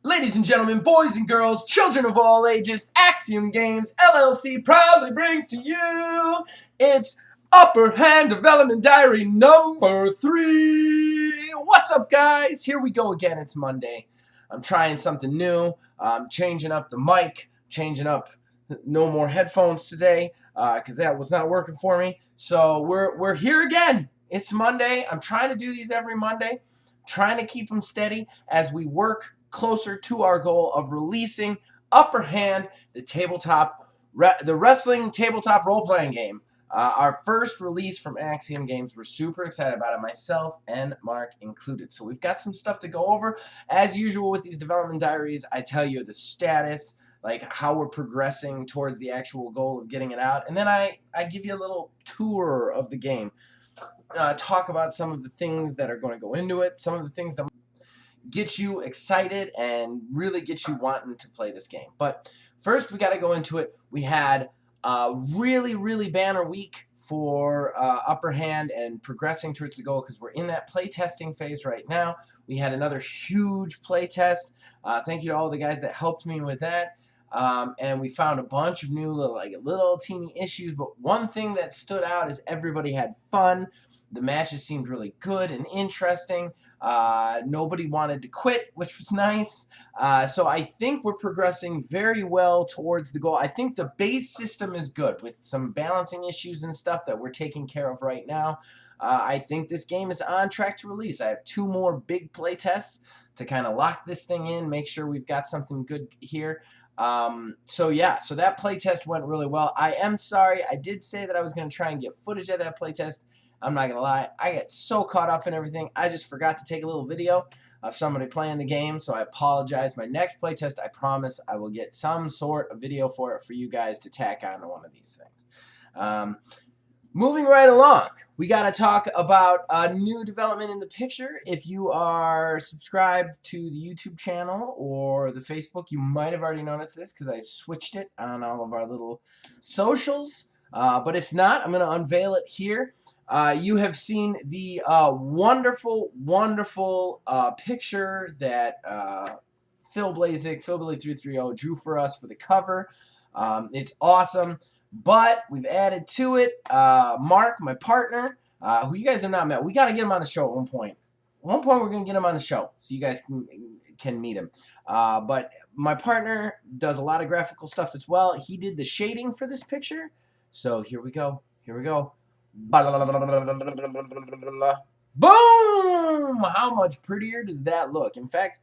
Ladies and gentlemen, boys and girls, children of all ages, Axiom Games LLC proudly brings to you its Upper Hand Development Diary number 3. What's up, guys? Here we go again. It's Monday. I'm trying something new. I'm changing up the mic, changing up no more headphones today because that was not working for me. So we're here again. It's Monday. I'm trying to do these every Monday, trying to keep them steady as we work closer to our goal of releasing Upper Hand, the wrestling tabletop role-playing game. Our first release from Axiom Games. We're super excited about it, myself and Mark included. So we've got some stuff to go over. As usual with these development diaries, I tell you the status, like how we're progressing towards the actual goal of getting it out. And then I give you a little tour of the game. Talk about some of the things that are going to go into it, some of the things that get you excited and really get you wanting to play this game. But first, we got to go into it. We had a really banner week for Upper Hand and progressing towards the goal because we're in that play testing phase right now. We had another huge play test. Thank you to all the guys that helped me with that. And we found a bunch of new little teeny issues. But one thing that stood out is everybody had fun. The matches seemed really good and interesting. Nobody wanted to quit, which was nice. So I think we're progressing very well towards the goal. I think the base system is good with some balancing issues and stuff that we're taking care of right now. I think this game is on track to release. I have 2 more big play tests to kind of lock this thing in, make sure we've got something good here. So that play test went really well. I am sorry. I did say that I was going to try and get footage of that play test. I'm not going to lie, I get so caught up in everything, I just forgot to take a little video of somebody playing the game, so I apologize. My next playtest, I promise I will get some sort of video for it for you guys to tack on to one of these things. Moving right along, we got to talk about a new development in the picture. If you are subscribed to the YouTube channel or the Facebook, you might have already noticed this because I switched it on all of our little socials. But if not, I'm going to unveil it here. You have seen the wonderful picture that Phil Blazik, Philbilly330 drew for us for the cover. It's awesome, but we've added to it Mark, my partner, who you guys have not met. We got to get him on the show at one point. At one point, we're going to get him on the show so you guys can meet him. But my partner does a lot of graphical stuff as well. He did the shading for this picture. So here we go. Here we go. Boom! How much prettier does that look? In fact,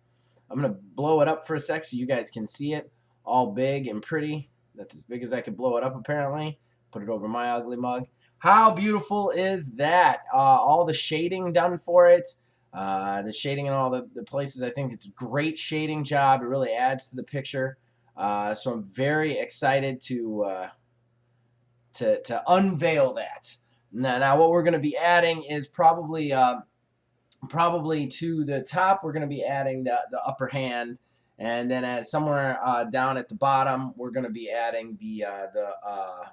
I'm going to blow it up for a sec so you guys can see it all big and pretty. That's as big as I could blow it up, apparently. Put it over my ugly mug. How beautiful is that? All the shading done for it. The shading in all the places, I think it's a great shading job. It really adds to the picture. So I'm very excited to unveil that. Now what we're going to be adding is probably to the top, we're going to be adding the upper hand, and then somewhere down at the bottom, we're going to be adding the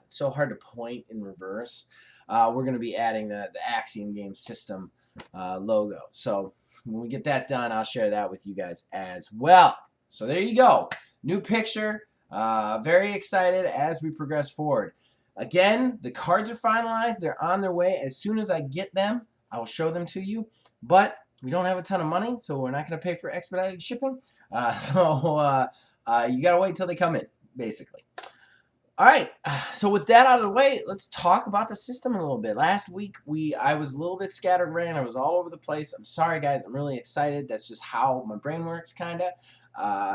it's so hard to point in reverse. We're going to be adding the Axiom Game System logo. So when we get that done, I'll share that with you guys as well. So there you go. New picture. Very excited as we progress forward. Again, the cards are finalized. They're on their way. As soon as I get them, I will show them to you. But we don't have a ton of money, so we're not going to pay for expedited shipping. So you got to wait until they come in, basically. All right, so with that out of the way, let's talk about the system a little bit. Last week, I was a little bit scatterbrained. I was all over the place. I'm sorry, guys. I'm really excited. That's just how my brain works, kind of.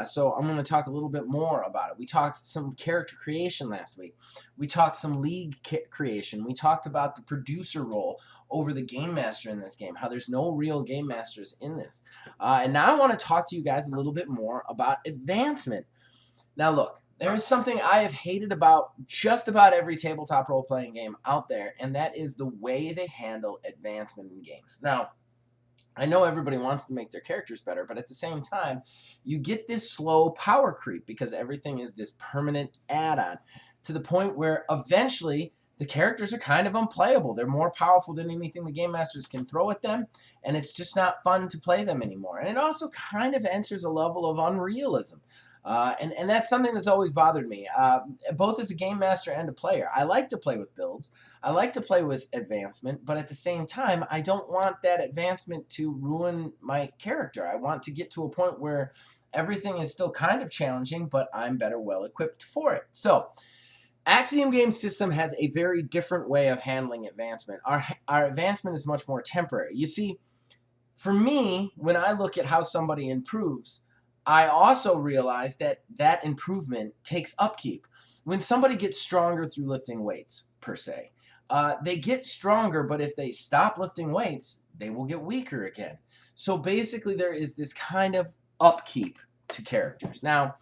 So I'm going to talk a little bit more about it. We talked some character creation last week. We talked some league creation. We talked about the producer role over the game master in this game, how there's no real game masters in this. And now I want to talk to you guys a little bit more about advancement. Now, look. There is something I have hated about just about every tabletop role-playing game out there, and that is the way they handle advancement in games. Now, I know everybody wants to make their characters better, but at the same time, you get this slow power creep because everything is this permanent add-on to the point where eventually the characters are kind of unplayable. They're more powerful than anything the game masters can throw at them, and it's just not fun to play them anymore. And it also kind of enters a level of unrealism. And that's something that's always bothered me, both as a game master and a player. I like to play with builds. I like to play with advancement, but at the same time, I don't want that advancement to ruin my character. I want to get to a point where everything is still kind of challenging, but I'm better well equipped for it. So, Axiom Game System has a very different way of handling advancement. Our advancement is much more temporary. You see, for me, when I look at how somebody improves, I also realize that that improvement takes upkeep. When somebody gets stronger through lifting weights, per se, they get stronger, but if they stop lifting weights, they will get weaker again. So basically, there is this kind of upkeep to characters. Now,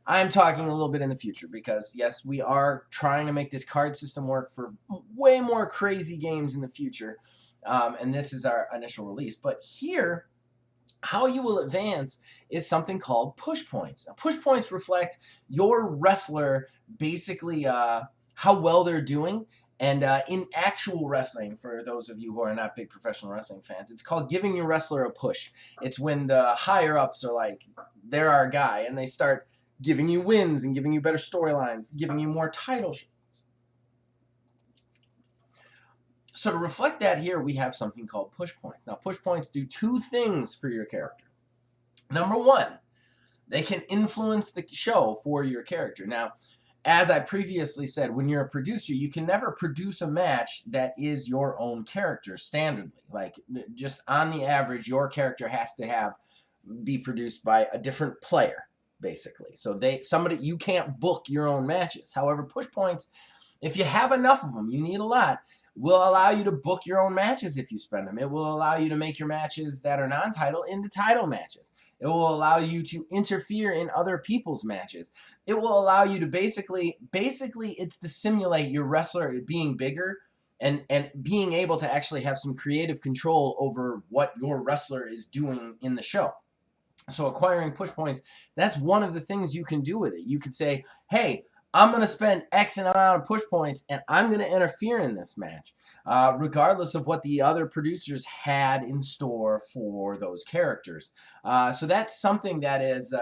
I'm talking a little bit in the future because, yes, we are trying to make this card system work for way more crazy games in the future, and this is our initial release. But here, how you will advance is something called push points. Now, push points reflect your wrestler basically how well they're doing. And in actual wrestling, for those of you who are not big professional wrestling fans, it's called giving your wrestler a push. It's when the higher-ups are like, they're our guy, and they start giving you wins and giving you better storylines, giving you more title shots. So to reflect that here, we have something called push points. Now, push points do two things for your character. Number one, they can influence the show for your character. Now, as I previously said, when you're a producer, you can never produce a match that is your own character standardly. Like, just on the average, your character has to be produced by a different player, basically. So you can't book your own matches. However, push points, if you have enough of them, you need a lot, will allow you to book your own matches if you spend them. It will allow you to make your matches that are non-title into title matches. It will allow you to interfere in other people's matches. It will allow you to basically it's to simulate your wrestler being bigger and being able to actually have some creative control over what your wrestler is doing in the show. So acquiring push points, that's one of the things you can do with it. You could say, hey, I'm going to spend X amount of push points, and I'm going to interfere in this match, regardless of what the other producers had in store for those characters. So that's something that is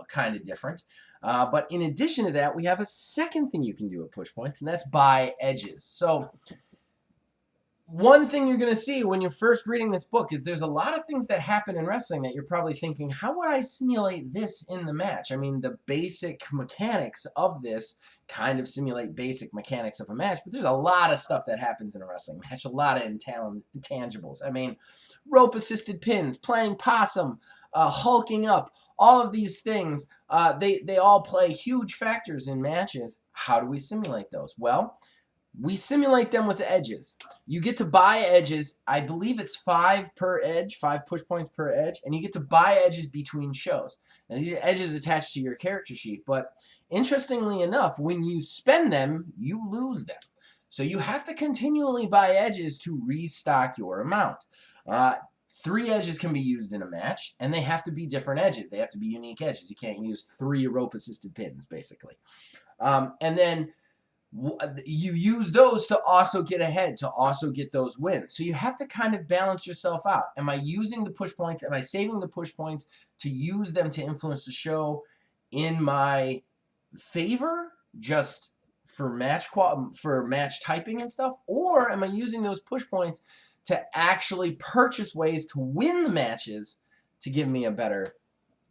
kind of different. But in addition to that, we have a second thing you can do with push points, and that's buy edges. So one thing you're going to see when you're first reading this book is there's a lot of things that happen in wrestling that you're probably thinking, how would I simulate this in the match? I mean, the basic mechanics of this kind of simulate basic mechanics of a match, but there's a lot of stuff that happens in a wrestling match, a lot of intangibles. I mean, rope-assisted pins, playing possum, hulking up, all of these things, they all play huge factors in matches. How do we simulate those? Well, we simulate them with edges. You get to buy edges. I believe it's 5 per edge, 5 push points per edge, and you get to buy edges between shows. Now, these are edges attached to your character sheet, but interestingly enough, when you spend them, you lose them. So you have to continually buy edges to restock your amount. 3 edges can be used in a match, and they have to be different edges. They have to be unique edges. You can't use 3 rope-assisted pins, basically. And then you use those to also get ahead, to also get those wins. So you have to kind of balance yourself out. Am I using the push points? Am I saving the push points to use them to influence the show in my favor, just for match typing and stuff? Or am I using those push points to actually purchase ways to win the matches to give me a better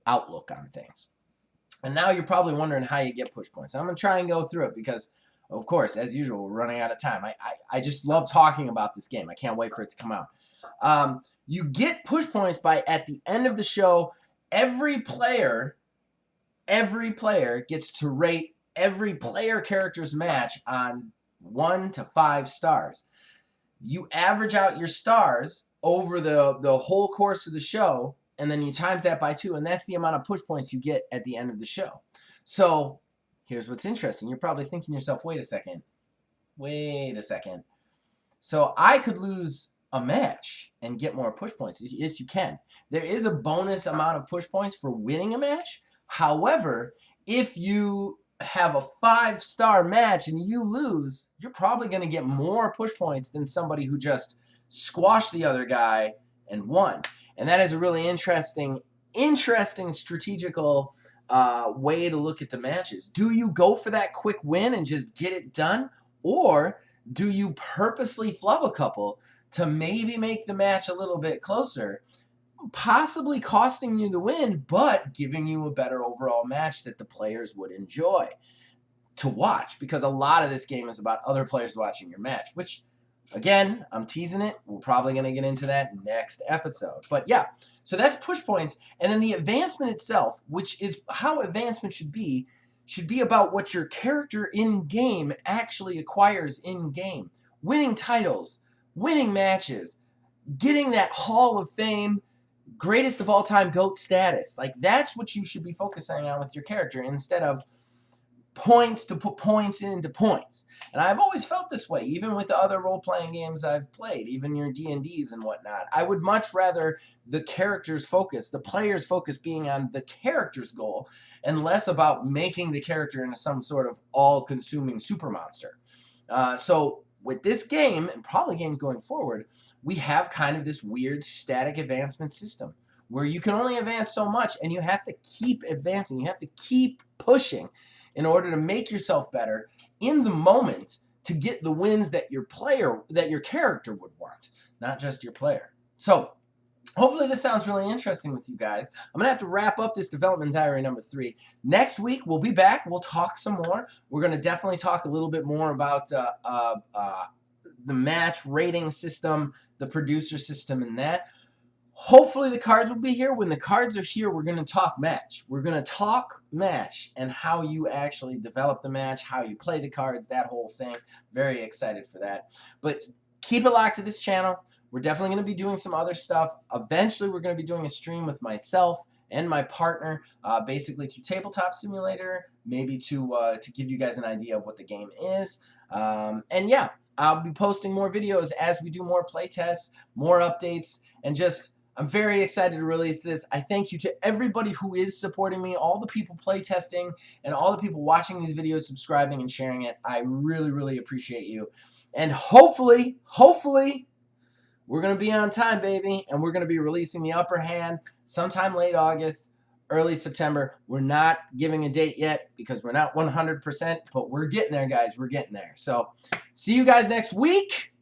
outlook on things? And now you're probably wondering how you get push points. I'm going to try and go through it because, of course, as usual, we're running out of time. I just love talking about this game. I can't wait for it to come out. You get push points by, at the end of the show, every player gets to rate every player character's match on 1 to 5 stars. You average out your stars over the whole course of the show, and then you times that by 2, and that's the amount of push points you get at the end of the show. So here's what's interesting. You're probably thinking to yourself, wait a second. So I could lose a match and get more push points. Yes, you can. There is a bonus amount of push points for winning a match. However, if you have a 5-star match and you lose, you're probably going to get more push points than somebody who just squashed the other guy and won. And that is a really interesting strategical way to look at the matches. Do you go for that quick win and just get it done? Or do you purposely flub a couple to maybe make the match a little bit closer, possibly costing you the win, but giving you a better overall match that the players would enjoy to watch? Because a lot of this game is about other players watching your match, which, again, I'm teasing it. We're probably going to get into that next episode. But yeah, so that's push points. And then the advancement itself, which is how advancement should be about what your character in-game actually acquires in-game. Winning titles, winning matches, getting that Hall of Fame, greatest of all time GOAT status. Like, that's what you should be focusing on with your character instead of points to put points into points. And I've always felt this way, even with the other role-playing games I've played, even your D&Ds and whatnot. I would much rather the character's focus, the player's focus being on the character's goal and less about making the character into some sort of all-consuming super monster. So with this game, and probably games going forward, we have kind of this weird static advancement system where you can only advance so much and you have to keep advancing. You have to keep pushing in order to make yourself better in the moment to get the wins that your character would want, not just your player. So hopefully this sounds really interesting with you guys. I'm going to have to wrap up this development diary number 3. Next week, we'll be back. We'll talk some more. We're going to definitely talk a little bit more about the match rating system, the producer system, and that. Hopefully the cards will be here. When the cards are here, we're going to talk match. We're going to talk match and how you actually develop the match, how you play the cards, that whole thing. Very excited for that. But keep it locked to this channel. We're definitely going to be doing some other stuff. Eventually, we're going to be doing a stream with myself and my partner, basically to Tabletop Simulator, maybe to give you guys an idea of what the game is. And yeah, I'll be posting more videos as we do more playtests, more updates, and just, I'm very excited to release this. I thank you to everybody who is supporting me, all the people playtesting, and all the people watching these videos, subscribing, and sharing it. I really, really appreciate you. And hopefully, we're going to be on time, baby, and we're going to be releasing the upper hand sometime late August, early September. We're not giving a date yet because we're not 100%, but we're getting there, guys. We're getting there. So see you guys next week.